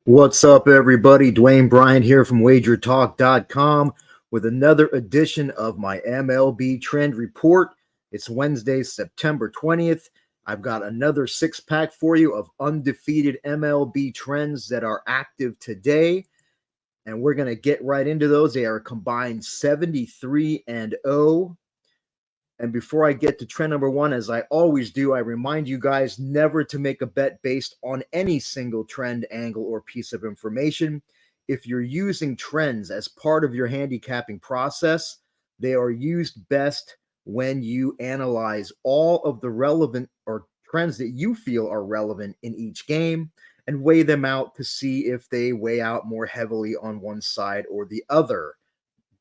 What's up, everybody? Dwayne Bryant here from WagerTalk.com with another edition of my MLB Trend Report. It's Wednesday, September 20th. I've got another six-pack for you of undefeated MLB trends that are active today, and we're going to get right into those. They are combined 73-0. And before I get to trend number one, as I always do, I remind you guys never to make a bet based on any single trend, angle, or piece of information. If you're using trends as part of your handicapping process, they are used best when you analyze all of the relevant or trends that you feel are relevant in each game and weigh them out to see if they weigh out more heavily on one side or the other.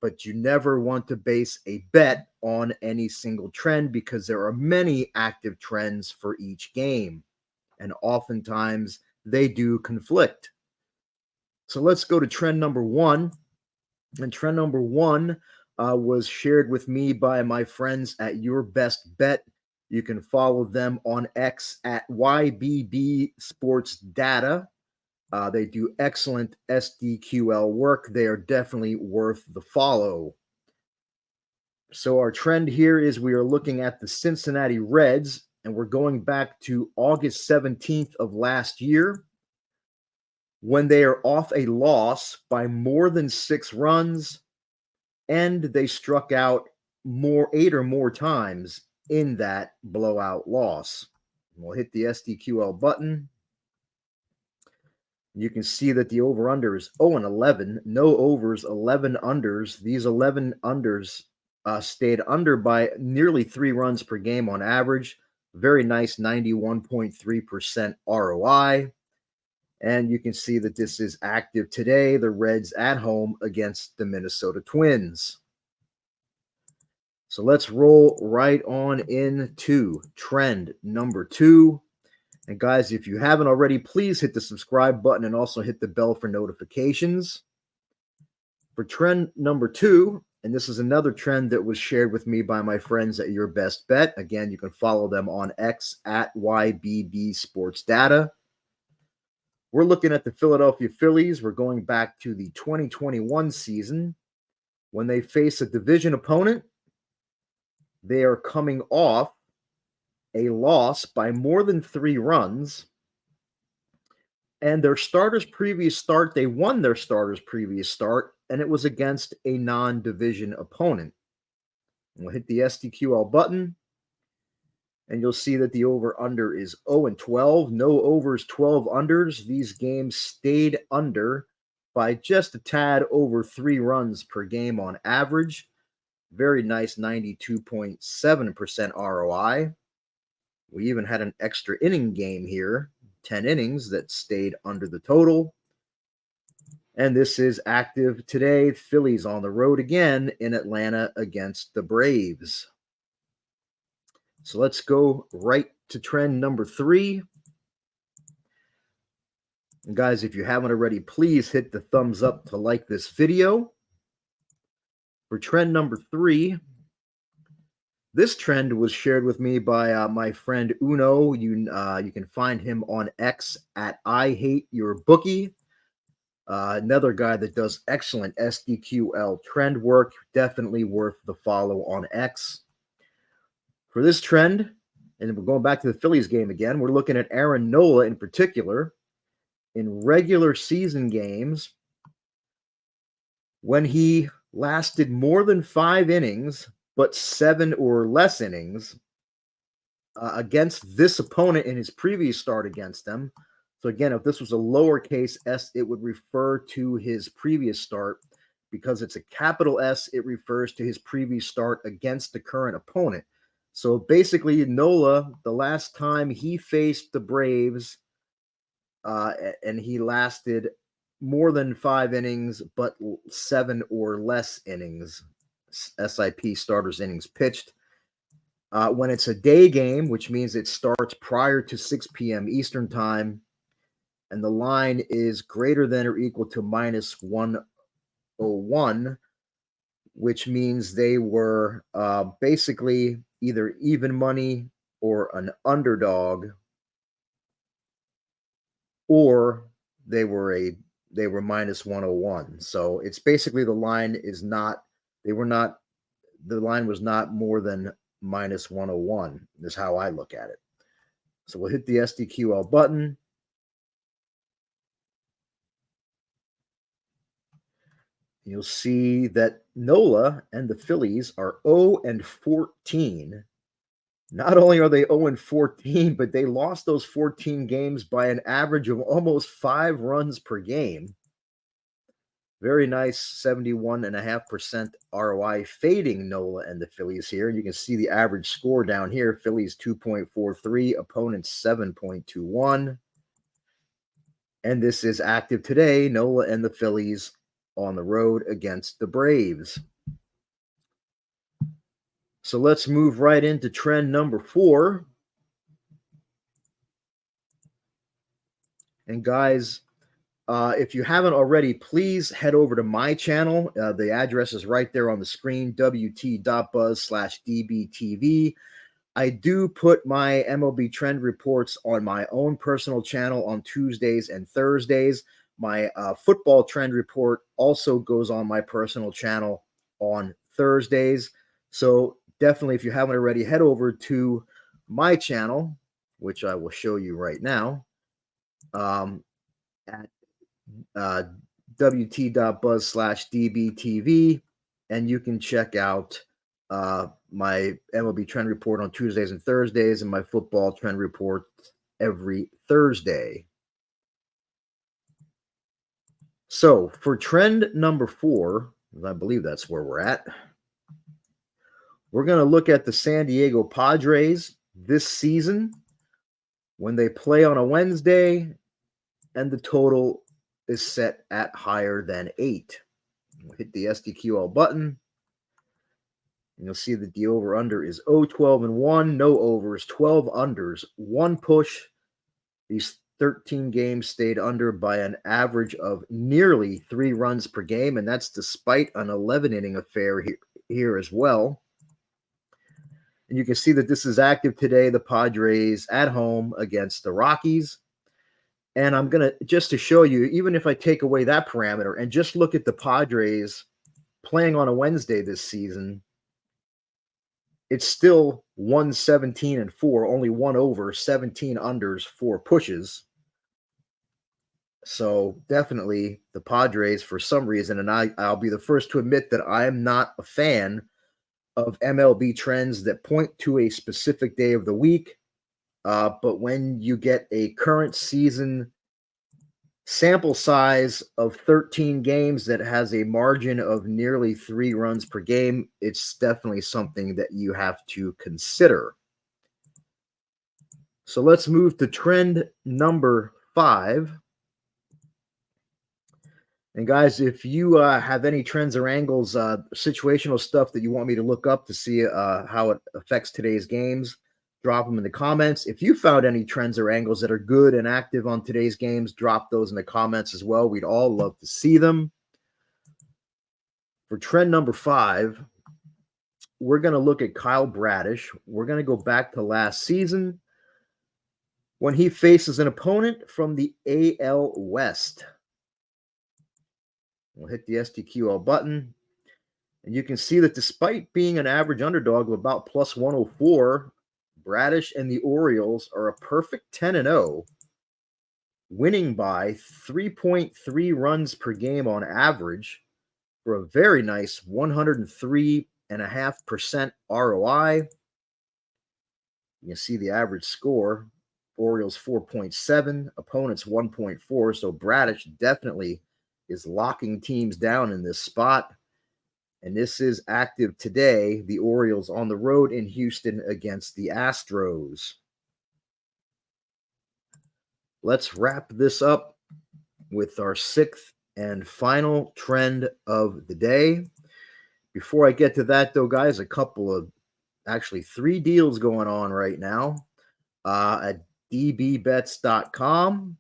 But you never want to base a bet on any single trend because there are many active trends for each game, and oftentimes they do conflict. So let's go to trend number one. And trend number one was shared with me by my friends at Your Best Bet. You can follow them on X at YBB Sports Data. They do excellent SDQL work. They are definitely worth the follow. So our trend here is we are looking at the Cincinnati Reds, and we're going back to August 17th of last year when they are off a loss by more than 6 runs, and they struck out 8 or more times in that blowout loss. We'll hit the SDQL button. You can see that the over-under is 0-11, no overs, 11 unders. These 11 unders stayed under by nearly 3 runs per game on average. Very nice 91.3% ROI. And you can see that this is active today. The Reds at home against the Minnesota Twins. So let's roll right on into trend number 2. And guys, if you haven't already, please hit the subscribe button and also hit the bell for notifications. For trend number 2, and this is another trend that was shared with me by my friends at Your Best Bet. Again, you can follow them on X at YBB Sports Data. We're looking at the Philadelphia Phillies. We're going back to the 2021 season. When they face a division opponent, they are coming off a loss by more than 3 runs. And their starter's previous start, they won their starter's previous start, and it was against a non-division opponent. We'll hit the SDQL button, and you'll see that the over-under is 0-12. No overs, 12 unders. These games stayed under by just a tad over 3 runs per game on average. Very nice 92.7% ROI. We even had an extra inning game here, 10 innings that stayed under the total. And this is active today. Phillies on the road again in Atlanta against the Braves. So let's go right to trend number 3. And guys, if you haven't already, please hit the thumbs up to like this video. For trend number 3, this trend was shared with me by my friend Uno. You can find him on X at IHateYourBookie. Another guy that does excellent SDQL trend work. Definitely worth the follow on X. For this trend, and we're going back to the Phillies game again, we're looking at Aaron Nola in particular. In regular season games, when he lasted more than 5 innings, but 7 or less innings against this opponent in his previous start against them. So again, if this was a lowercase s, it would refer to his previous start. Because it's a capital S, it refers to his previous start against the current opponent. So basically, Nola, the last time he faced the Braves, and he lasted more than 5 innings, but 7 or less innings, SIP, starters innings pitched. When it's a day game, which means it starts prior to 6 p.m. Eastern time, and the line is greater than or equal to minus 101, which means they were basically either even money or an underdog, or they were minus 101. So it's basically the line is not they were not the line was not more than minus 101 is how I look at it. So we'll hit the SDQL button. You'll see that Nola and the Phillies are 0 and 14. Not only are they 0 and 14, but they lost those 14 games by an average of almost 5 runs per game. Very nice 71.5% ROI fading Nola and the Phillies here. And you can see the average score down here. Phillies 2.43, opponents 7.21. And this is active today. Nola and the Phillies on the road against the Braves. So let's move right into trend number 4. And guys, if you haven't already, please head over to my channel. The address is right there on the screen, wt.buzz/dbtv. I do put my MLB trend reports on my own personal channel on Tuesdays and Thursdays. My football trend report also goes on my personal channel on Thursdays. So definitely, if you haven't already, head over to my channel, which I will show you right now, at wt.buzz/dbtv, and you can check out my MLB trend report on Tuesdays and Thursdays and my football trend report every Thursday. So for trend number 4, I believe that's where we're at, we're going to look at the San Diego Padres this season when they play on a Wednesday and the total is set at higher than 8. We'll hit the SDQL button. And you'll see that the over-under is 0-12-1, no overs, 12 unders, 1 push. These 13 games stayed under by an average of nearly 3 runs per game, and that's despite an 11-inning affair here as well. And you can see that this is active today, the Padres at home against the Rockies. And I'm going to, just to show you, even if I take away that parameter and just look at the Padres playing on a Wednesday this season, it's still 117-4, only 1 over, 17 unders, 4 pushes. So definitely the Padres, for some reason, and I'll be the first to admit that I am not a fan of MLB trends that point to a specific day of the week. But when you get a current season sample size of 13 games that has a margin of nearly 3 runs per game, it's definitely something that you have to consider. So let's move to trend number 5. And guys, if you have any trends or angles, situational stuff that you want me to look up to see how it affects today's games, drop them in the comments. If you found any trends or angles that are good and active on today's games, drop those in the comments as well. We'd all love to see them. For trend number 5, we're going to look at Kyle Bradish. We're going to go back to last season when he faces an opponent from the AL West. We'll hit the SDQL button. And you can see that despite being an average underdog of about plus 104, Bradish and the Orioles are a perfect 10-0, winning by 3.3 runs per game on average for a very nice 103.5% ROI. You can see the average score. Orioles 4.7, opponents 1.4. So Bradish definitely is locking teams down in this spot. And this is active today. The Orioles on the road in Houston against the Astros. Let's wrap this up with our 6th and final trend of the day. Before I get to that, though, guys, a couple of, actually 3 deals going on right now at dbbets.com.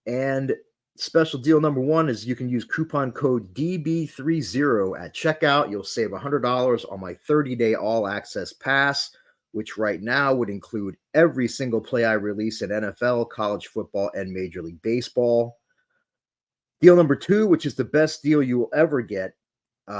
And special deal number 1 is you can use coupon code DB30 at checkout. You'll save $100 on my 30-day all-access pass, which right now would include every single play I release in NFL, college football, and Major League Baseball. Deal number 2, which is the best deal you will ever get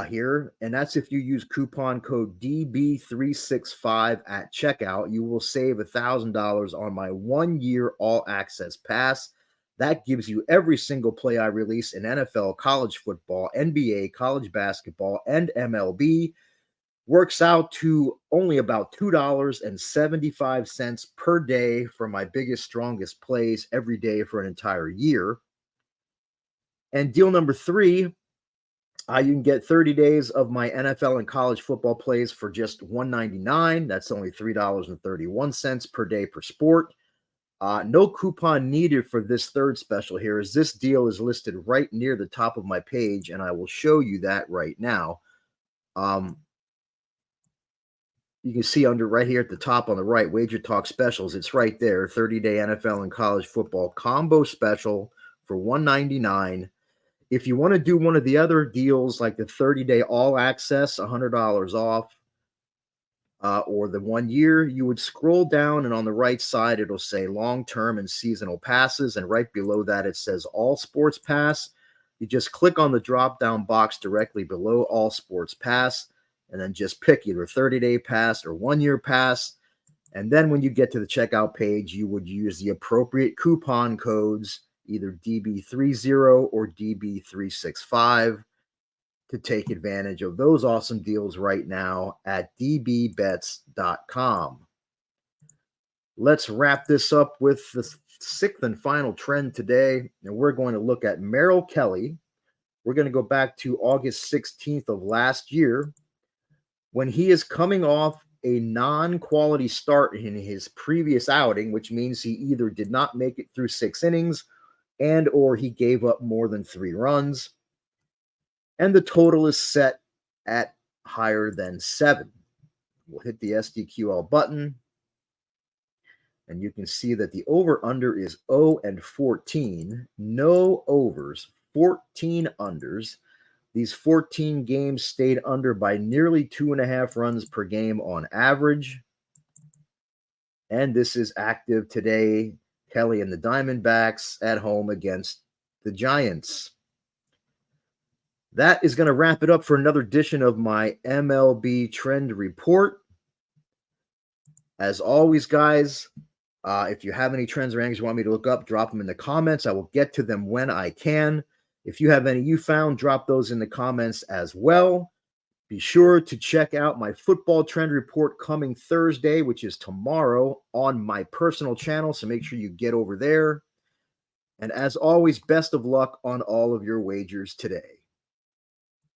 here, and that's if you use coupon code DB365 at checkout. You will save $1,000 on my 1-year all-access pass. That gives you every single play I release in NFL, college football, NBA, college basketball, and MLB. Works out to only about $2.75 per day for my biggest, strongest plays every day for an entire year. And deal number 3, you can get 30 days of my NFL and college football plays for just $1.99. That's only $3.31 per day per sport. No coupon needed for this third special here, as this deal is listed right near the top of my page, and I will show you that right now. You can see under right here at the top on the right, WagerTalk specials. It's right there, 30-day NFL and college football combo special for $1.99. If you want to do one of the other deals like the 30-day all access, $100 off, or the 1 year, you would scroll down and on the right side, it'll say long-term and seasonal passes. And right below that, it says all sports pass. You just click on the drop-down box directly below all sports pass, and then just pick either 30-day pass or 1-year pass. And then when you get to the checkout page, you would use the appropriate coupon codes, either DB30 or DB365, to take advantage of those awesome deals right now at dbbets.com. Let's wrap this up with the 6th and final trend today, and we're going to look at Merrill Kelly. We're going to go back to August 16th of last year, when he is coming off a non-quality start in his previous outing, which means he either did not make it through 6 innings and or he gave up more than 3 runs. And the total is set at higher than 7. We'll hit the SDQL button, and you can see that the over-under is 0-14. No overs, 14 unders. These 14 games stayed under by nearly 2.5 runs per game on average. And this is active today. Kelly and the Diamondbacks at home against the Giants. That is going to wrap it up for another edition of my MLB Trend Report. As always, guys, if you have any trends or angles you want me to look up, drop them in the comments. I will get to them when I can. If you have any you found, drop those in the comments as well. Be sure to check out my football trend report coming Thursday, which is tomorrow, on my personal channel. So make sure you get over there. And as always, best of luck on all of your wagers today.